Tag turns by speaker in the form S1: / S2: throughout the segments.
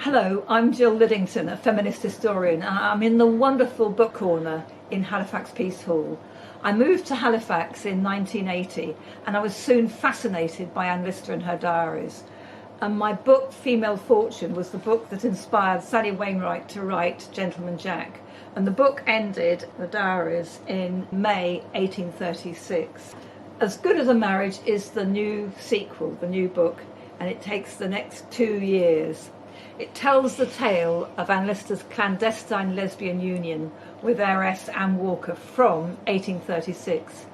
S1: Hello, I'm Jill Liddington, a feminist historian, and I'm in the wonderful book corner in Halifax Peace Hall. I moved to Halifax in 1980 and I was soon fascinated by Anne Lister and her diaries. And my book, Female Fortune, was the book that inspired Sally Wainwright to write Gentleman Jack. And the book ended, the diaries, in May 1836. As Good as a Marriage is the new sequel, the new book, and it takes the next 2 years. It tells the tale of Anne Lister's clandestine lesbian union with heiress Anne Walker from 1836.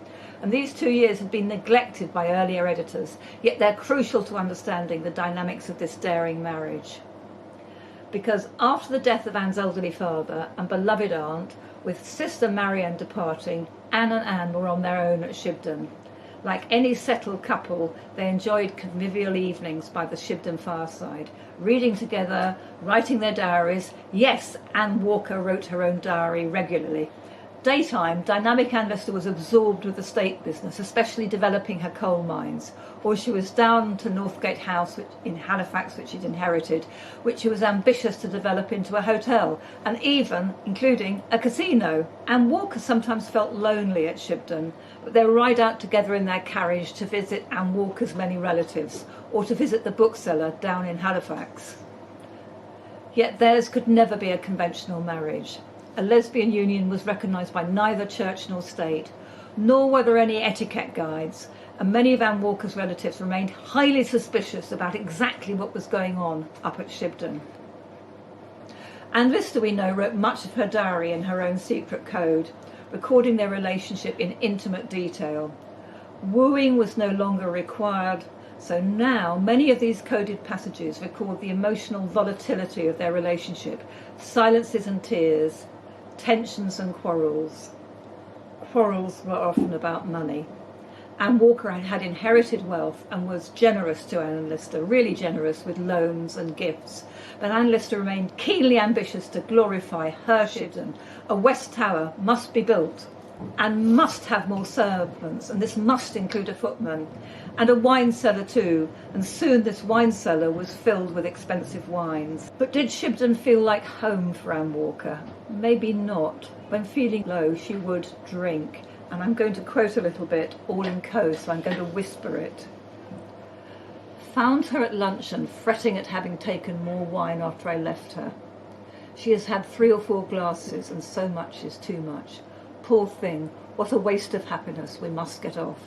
S1: And these 2 years have been neglected by earlier editors, yet they're crucial to understanding the dynamics of this daring marriage. Because after the death of Anne's elderly father and beloved aunt, with sister Marianne departing, Anne and Anne were on their own at Shibden. Like any settled couple, they enjoyed convivial evenings by the Shibden fireside, reading together, writing their diaries. Yes, Anne Walker wrote her own diary regularly. Daytime, dynamic Anne Lister was absorbed with the state business, especially developing her coal mines, or she was down to Northgate House in Halifax, which she'd inherited, which she was ambitious to develop into a hotel, and even including a casino. Anne Walker sometimes felt lonely at Shibden, but they would ride out together in their carriage to visit Anne Walker's many relatives, or to visit the bookseller down in Halifax. Yet theirs could never be a conventional marriage. A lesbian union was recognised by neither church nor state, nor were there any etiquette guides, and many of Anne Walker's relatives remained highly suspicious about exactly what was going on up at Shibden. Anne Lister, we know, wrote much of her diary in her own secret code, recording their relationship in intimate detail. Wooing was no longer required, so now many of these coded passages record the emotional volatility of their relationship, silences and tears, tensions and quarrels. Quarrels were often about money. Anne Walker had inherited wealth and was generous to Anne Lister, really generous with loans and gifts. But Anne Lister remained keenly ambitious to glorify her Shibden. A West Tower must be built and must have more servants, and this must include a footman, and a wine cellar too, and soon this wine cellar was filled with expensive wines. But did Shibden feel like home for Anne Walker? Maybe not. When feeling low, she would drink, and I'm going to quote a little bit, all in code, so I'm going to whisper it. Found her at luncheon, fretting at having taken more wine after I left her. She has had 3 or 4 glasses, and so much is too much. Poor thing, what a waste of happiness, we must get off.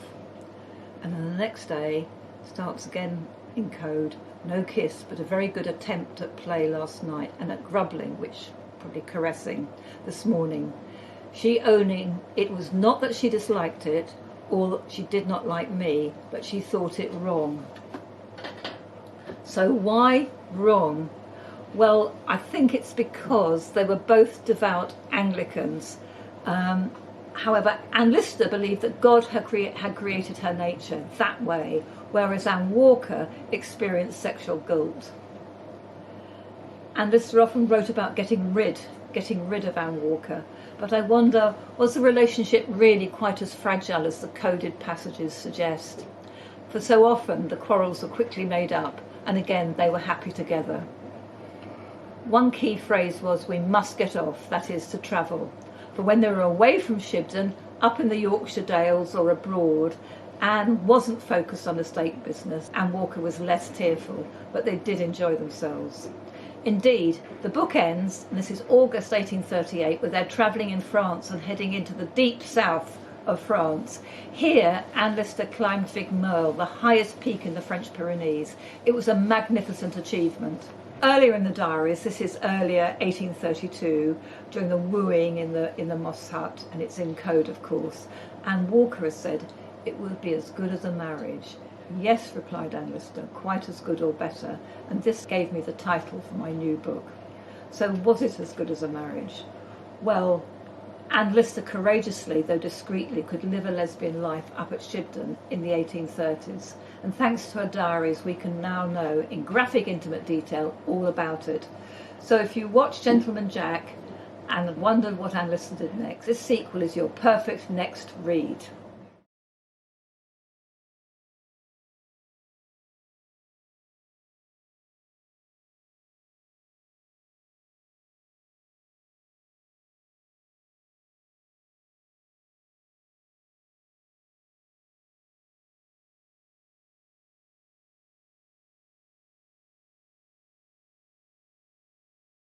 S1: And then the next day starts again in code, no kiss, but a very good attempt at play last night, and at grubbling, which probably caressing, this morning. She owning it was not that she disliked it, or that she did not like me, but she thought it wrong. So why wrong? Well, I think it's because they were both devout Anglicans. However, Anne Lister believed that God had created her nature that way, whereas Anne Walker experienced sexual guilt. Anne Lister often wrote about getting rid of Anne Walker, but I wonder, was the relationship really quite as fragile as the coded passages suggest? For so often the quarrels were quickly made up, and again they were happy together. One key phrase was, "We must get off," that is, to travel. For when they were away from Shibden, up in the Yorkshire Dales or abroad, Anne wasn't focused on the state business. Anne Walker was less tearful, but they did enjoy themselves. Indeed, the book ends, and this is August 1838, with their travelling in France and heading into the deep south of France. Here, Anne Lister climbed Vigmerle, the highest peak in the French Pyrenees. It was a magnificent achievement. Earlier in the diaries, this is earlier 1832, during the wooing in the moss hut, and it's in code, of course, Anne Walker has said, "It would be as good as a marriage." "Yes," replied Anne Lister, "quite as good or better," and this gave me the title for my new book. So was it as good as a marriage? Well, Anne Lister courageously, though discreetly, could live a lesbian life up at Shibden in the 1830s, and thanks to her diaries we can now know in graphic, intimate detail all about it. So if you watch Gentleman Jack and wondered what Anne Lister did next, this sequel is your perfect next read.